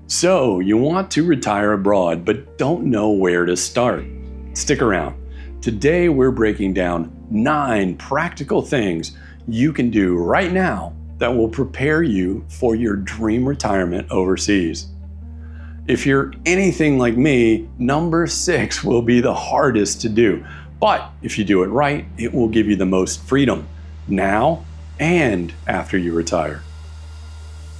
So, you want to retire abroad but don't know where to start? Stick around. Today we're breaking down 9 practical things you can do right now that will prepare you for your dream retirement overseas. If you're anything like me, number 6 will be the hardest to do. But if you do it right, it will give you the most freedom now and after you retire.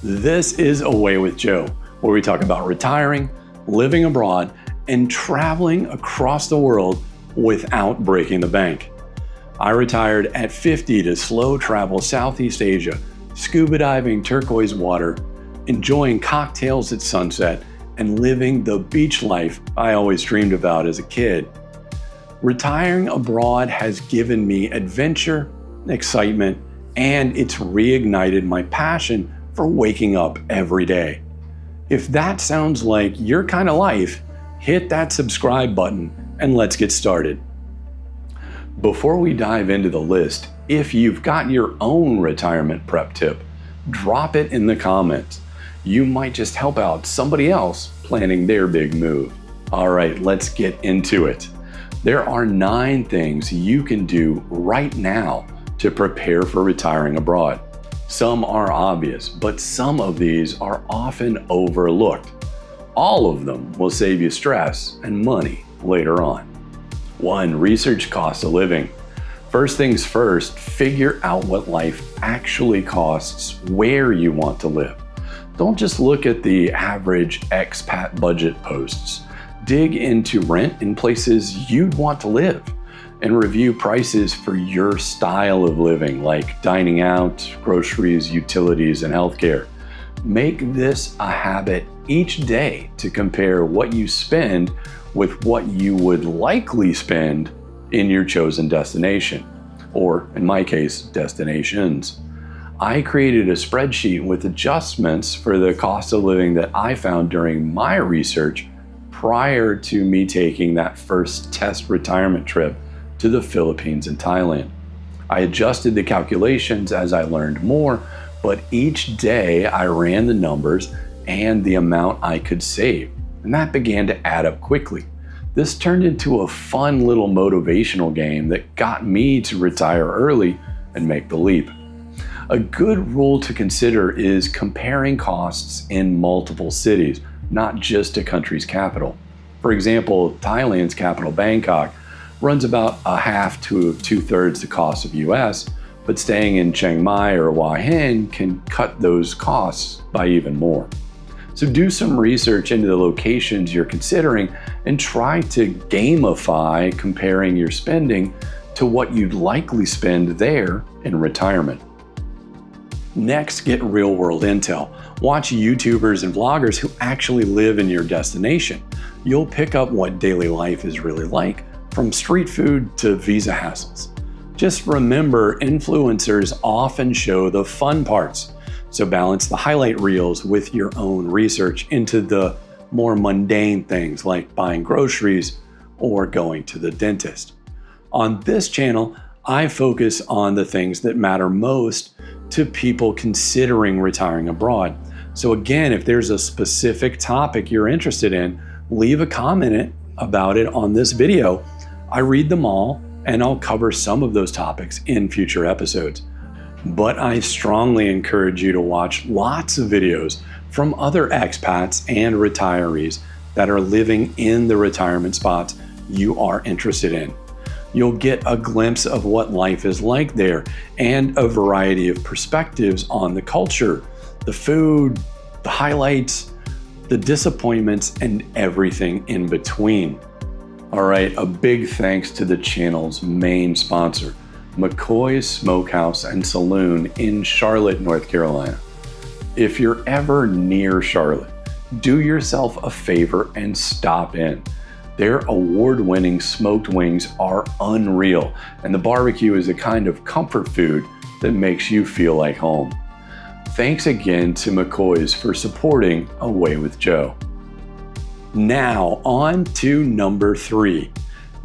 This is Away with Joe, where we talk about retiring, living abroad, and traveling across the world without breaking the bank. I retired at 50 to slow travel Southeast Asia, scuba diving turquoise water, enjoying cocktails at sunset, and living the beach life I always dreamed about as a kid. Retiring abroad has given me adventure, excitement, and it's reignited my passion for waking up every day. If that sounds like your kind of life, hit that subscribe button and let's get started. Before we dive into the list, if you've got your own retirement prep tip, drop it in the comments. You might just help out somebody else planning their big move. All right, let's get into it. There are 9 things you can do right now to prepare for retiring abroad. Some are obvious, but some of these are often overlooked. All of them will save you stress and money later on. 1. Research cost of living. First things first, figure out what life actually costs where you want to live. Don't just look at the average expat budget posts. Dig into rent in places you'd want to live and review prices for your style of living, like dining out, groceries, utilities, and healthcare. Make this a habit each day to compare what you spend with what you would likely spend in your chosen destination, or in my case, destinations. I created a spreadsheet with adjustments for the cost of living that I found during my research prior to me taking that first test retirement trip to the Philippines and Thailand. I adjusted the calculations as I learned more, but each day I ran the numbers and the amount I could save, and that began to add up quickly. This turned into a fun little motivational game that got me to retire early and make the leap. A good rule to consider is comparing costs in multiple cities, not just a country's capital. For example, Thailand's capital, Bangkok, runs about a half to 2/3 the cost of US, but staying in Chiang Mai or Hua Hin can cut those costs by even more. So do some research into the locations you're considering and try to gamify comparing your spending to what you'd likely spend there in retirement. Next, get real-world intel. Watch YouTubers and vloggers who actually live in your destination. You'll pick up what daily life is really like, from street food to visa hassles. Just remember, influencers often show the fun parts, so balance the highlight reels with your own research into the more mundane things like buying groceries or going to the dentist. On this channel, I focus on the things that matter most to people considering retiring abroad. So again, if there's a specific topic you're interested in, leave a comment about it on this video. I read them all, and I'll cover some of those topics in future episodes. But I strongly encourage you to watch lots of videos from other expats and retirees that are living in the retirement spots you are interested in. You'll get a glimpse of what life is like there and a variety of perspectives on the culture, the food, the highlights, the disappointments, and everything in between. All right, a big thanks to the channel's main sponsor, McCoy's Smokehouse and Saloon in Charlotte, North Carolina. If you're ever near Charlotte, do yourself a favor and stop in. Their award-winning smoked wings are unreal, and the barbecue is a kind of comfort food that makes you feel like home. Thanks again to McCoy's for supporting Away with Joe. Now on to number 3.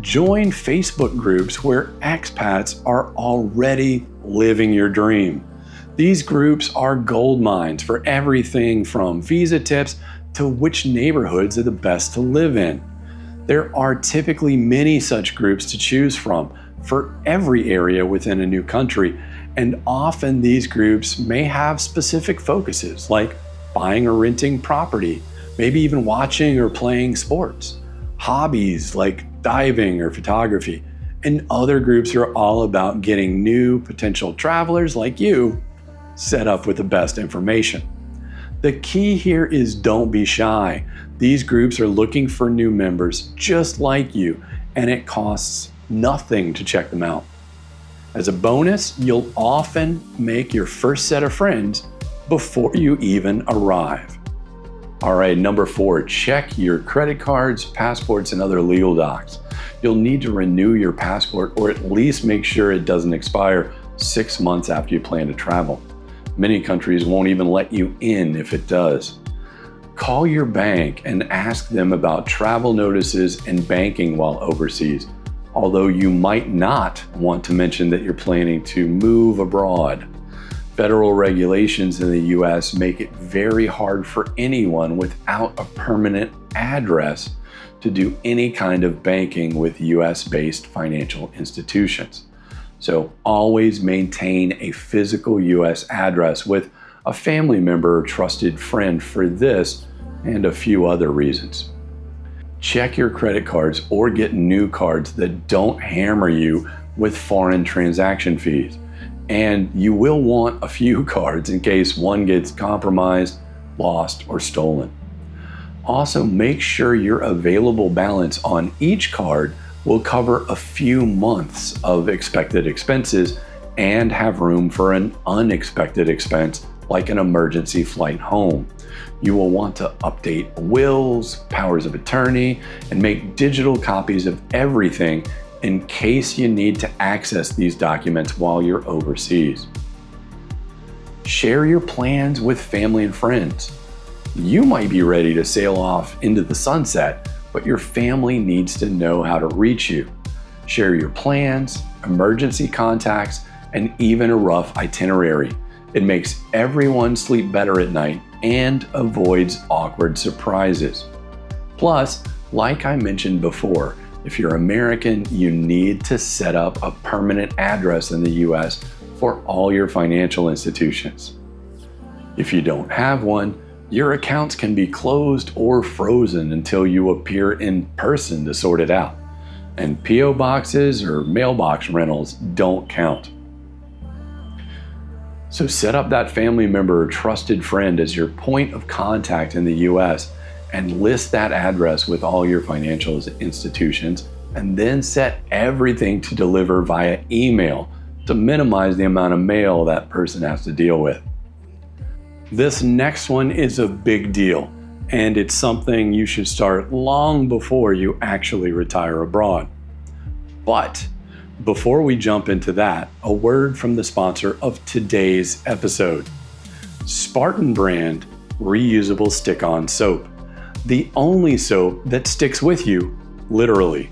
Join Facebook groups where expats are already living your dream. These groups are gold mines for everything from visa tips to which neighborhoods are the best to live in. There are typically many such groups to choose from for every area within a new country, and often these groups may have specific focuses like buying or renting property, maybe even watching or playing sports, hobbies like diving or photography, and other groups are all about getting new potential travelers like you set up with the best information. The key here is don't be shy. These groups are looking for new members just like you, and it costs nothing to check them out. As a bonus, you'll often make your first set of friends before you even arrive. All right, number 4, check your credit cards, passports, and other legal docs. You'll need to renew your passport or at least make sure it doesn't expire 6 months after you plan to travel. Many countries won't even let you in if it does. Call your bank and ask them about travel notices and banking while overseas, although you might not want to mention that you're planning to move abroad. Federal regulations in the US make it very hard for anyone without a permanent address to do any kind of banking with US-based financial institutions. So always maintain a physical US address with a family member or trusted friend for this and a few other reasons. Check your credit cards or get new cards that don't hammer you with foreign transaction fees. And you will want a few cards in case one gets compromised, lost, or stolen. Also, make sure your available balance on each card will cover a few months of expected expenses and have room for an unexpected expense like an emergency flight home. You will want to update wills, powers of attorney, and make digital copies of everything in case you need to access these documents while you're overseas. Share your plans with family and friends. You might be ready to sail off into the sunset, but your family needs to know how to reach you. Share your plans, emergency contacts, and even a rough itinerary. It makes everyone sleep better at night and avoids awkward surprises. Plus, like I mentioned before, if you're American, you need to set up a permanent address in the US for all your financial institutions. If you don't have one, your accounts can be closed or frozen until you appear in person to sort it out. And P.O. boxes or mailbox rentals don't count. So set up that family member or trusted friend as your point of contact in the US and list that address with all your financial institutions, and then set everything to deliver via email to minimize the amount of mail that person has to deal with. This next one is a big deal, and it's something you should start long before you actually retire abroad. But before we jump into that, a word from the sponsor of today's episode. Spartan brand reusable stick-on soap. The only soap that sticks with you, literally.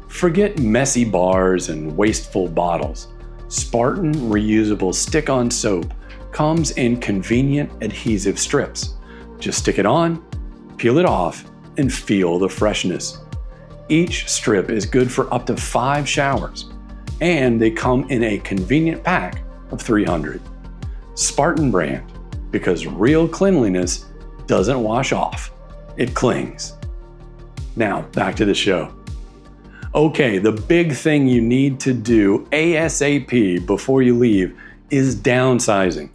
Forget messy bars and wasteful bottles. Spartan reusable stick-on soap comes in convenient adhesive strips. Just stick it on, peel it off, and feel the freshness. Each strip is good for up to 5 showers, and they come in a convenient pack of 300. Spartan brand, because real cleanliness doesn't wash off. It clings. Now, back to the show. Okay, the big thing you need to do ASAP before you leave is downsizing.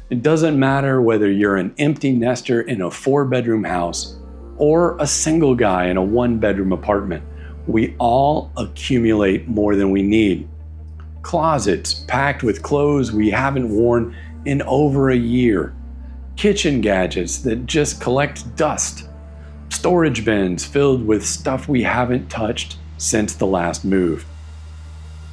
It doesn't matter whether you're an empty nester in a 4-bedroom house or a single guy in a 1-bedroom apartment. We all accumulate more than we need. Closets packed with clothes we haven't worn in over a year. Kitchen gadgets that just collect dust. Storage bins filled with stuff we haven't touched since the last move.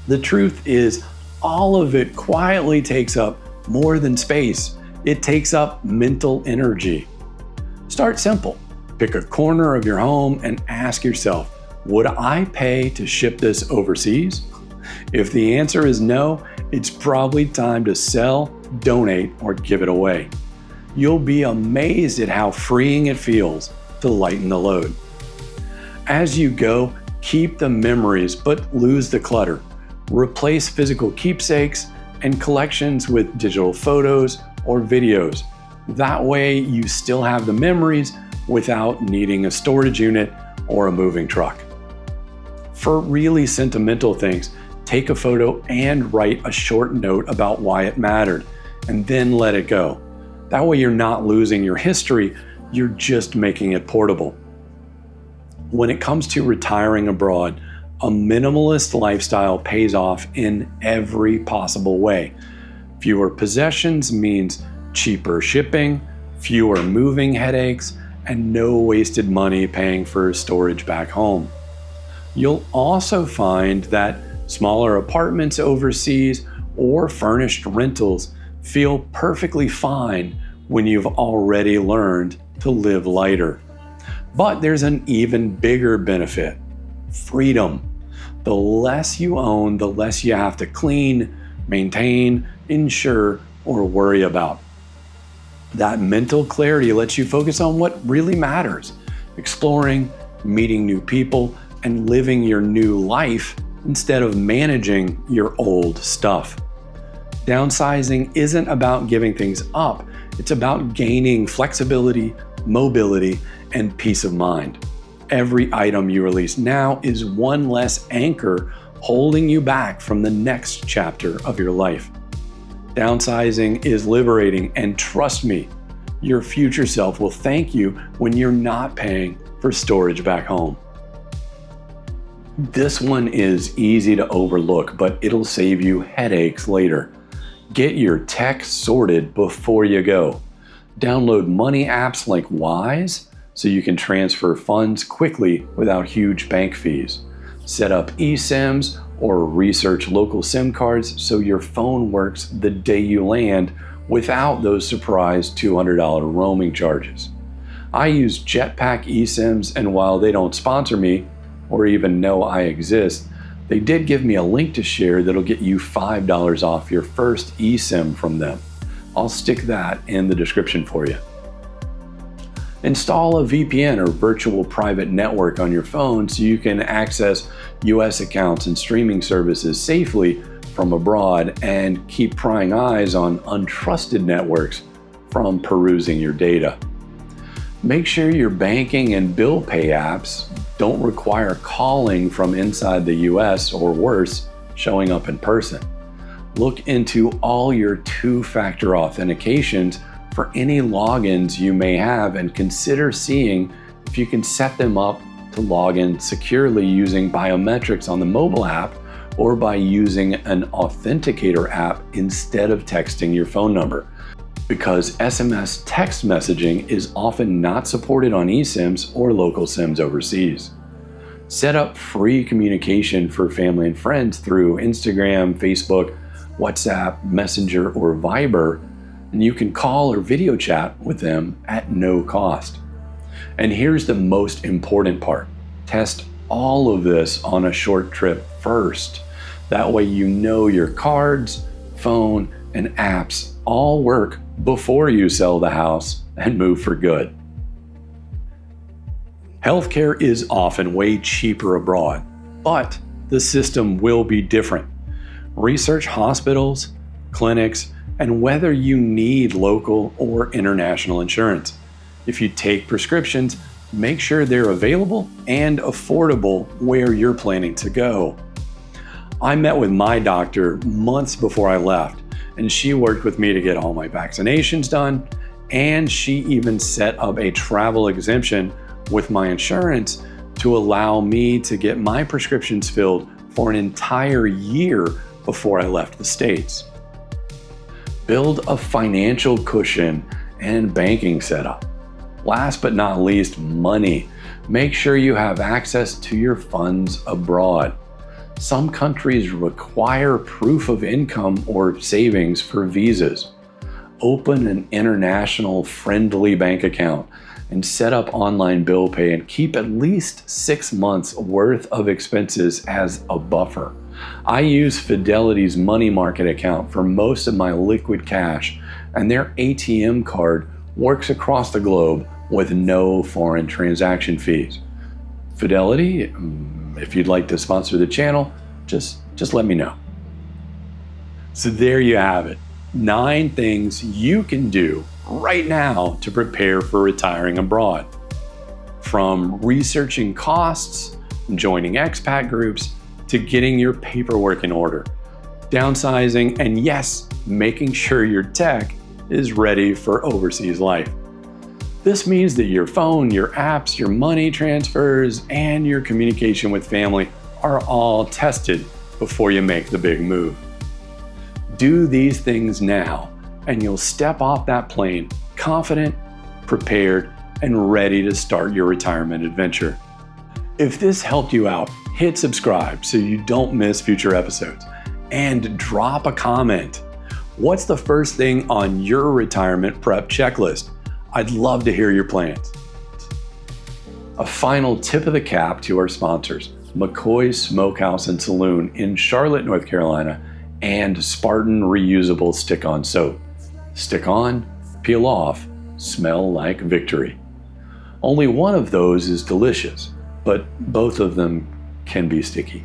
The truth is, all of it quietly takes up more than space. It takes up mental energy. Start simple. Pick a corner of your home and ask yourself, would I pay to ship this overseas? If the answer is no, it's probably time to sell, donate, or give it away. you'll be amazed at how freeing it feels to lighten the load. As you go, keep the memories but lose the clutter. Replace physical keepsakes and collections with digital photos or videos. That way you still have the memories without needing a storage unit or a moving truck. For really sentimental things, take a photo and write a short note about why it mattered, and then let it go. That way you're not losing your history, you're just making it portable. When it comes to retiring abroad, a minimalist lifestyle pays off in every possible way. Fewer possessions means cheaper shipping, fewer moving headaches, and no wasted money paying for storage back home. You'll also find that smaller apartments overseas or furnished rentals feel perfectly fine when you've already learned to live lighter. But there's an even bigger benefit: freedom. The less you own, the less you have to clean, maintain, insure, or worry about. That mental clarity lets you focus on what really matters: exploring, meeting new people, and living your new life instead of managing your old stuff. Downsizing isn't about giving things up, it's about gaining flexibility, mobility, and peace of mind. Every item you release now is one less anchor holding you back from the next chapter of your life. Downsizing is liberating, and trust me, your future self will thank you when you're not paying for storage back home. This one is easy to overlook, but it'll save you headaches later. Get your tech sorted before you go. Download money apps like Wise so you can transfer funds quickly without huge bank fees. Set up eSIMs or research local SIM cards so your phone works the day you land without those surprise $200 roaming charges. I use Jetpack eSIMs, and while they don't sponsor me or even know I exist, they did give me a link to share that'll get you $5 off your first eSIM from them. I'll stick that in the description for you. Install a VPN or virtual private network on your phone so you can access US accounts and streaming services safely from abroad, and keep prying eyes on untrusted networks from perusing your data. Make sure your banking and bill pay apps don't require calling from inside the US, or worse, showing up in person. Look into all your two-factor authentications for any logins you may have, and consider seeing if you can set them up to log in securely using biometrics on the mobile app, or by using an authenticator app instead of texting your phone number, because SMS text messaging is often not supported on eSIMs or local SIMs overseas. Set up free communication for family and friends through Instagram, Facebook, WhatsApp, Messenger, or Viber, and you can call or video chat with them at no cost. And here's the most important part: test all of this on a short trip first. That way you know your cards, phone, and apps all work before you sell the house and move for good. Healthcare is often way cheaper abroad, but the system will be different. Research hospitals, clinics, and whether you need local or international insurance. If you take prescriptions, make sure they're available and affordable where you're planning to go. I met with my doctor months before I left, and she worked with me to get all my vaccinations done, and she even set up a travel exemption with my insurance to allow me to get my prescriptions filled for an entire year before I left the States. Build a financial cushion and banking setup. Last but not least, money. Make sure you have access to your funds abroad. Some countries require proof of income or savings for visas. Open an international friendly bank account and set up online bill pay, and keep at least 6 months worth of expenses as a buffer. I use Fidelity's money market account for most of my liquid cash, and their ATM card works across the globe with no foreign transaction fees. Fidelity, if you'd like to sponsor the channel, just let me know. So there you have it. 9 things you can do right now to prepare for retiring abroad. From researching costs, joining expat groups, to getting your paperwork in order, downsizing, and yes, making sure your tech is ready for overseas life. This means that your phone, your apps, your money transfers, and your communication with family are all tested before you make the big move. Do these things now, and you'll step off that plane confident, prepared, and ready to start your retirement adventure. If this helped you out, hit subscribe so you don't miss future episodes, and drop a comment. What's the first thing on your retirement prep checklist? I'd love to hear your plans. A final tip of the cap to our sponsors, McCoy's Smokehouse and Saloon in Charlotte, North Carolina, and Spartan Reusable Stick-On Soap. Stick on, peel off, smell like victory. Only one of those is delicious, but both of them can be sticky.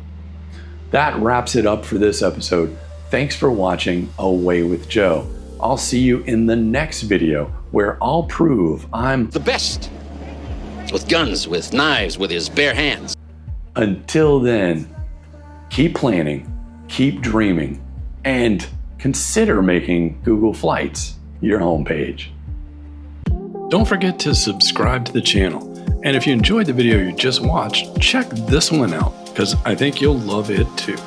That wraps it up for this episode. Thanks for watching Away with Joe. I'll see you in the next video where I'll prove I'm the best. With guns, with knives, with his bare hands. Until then, keep planning, keep dreaming, and consider making Google Flights your homepage. Don't forget to subscribe to the channel. And if you enjoyed the video you just watched, check this one out, because I think you'll love it too.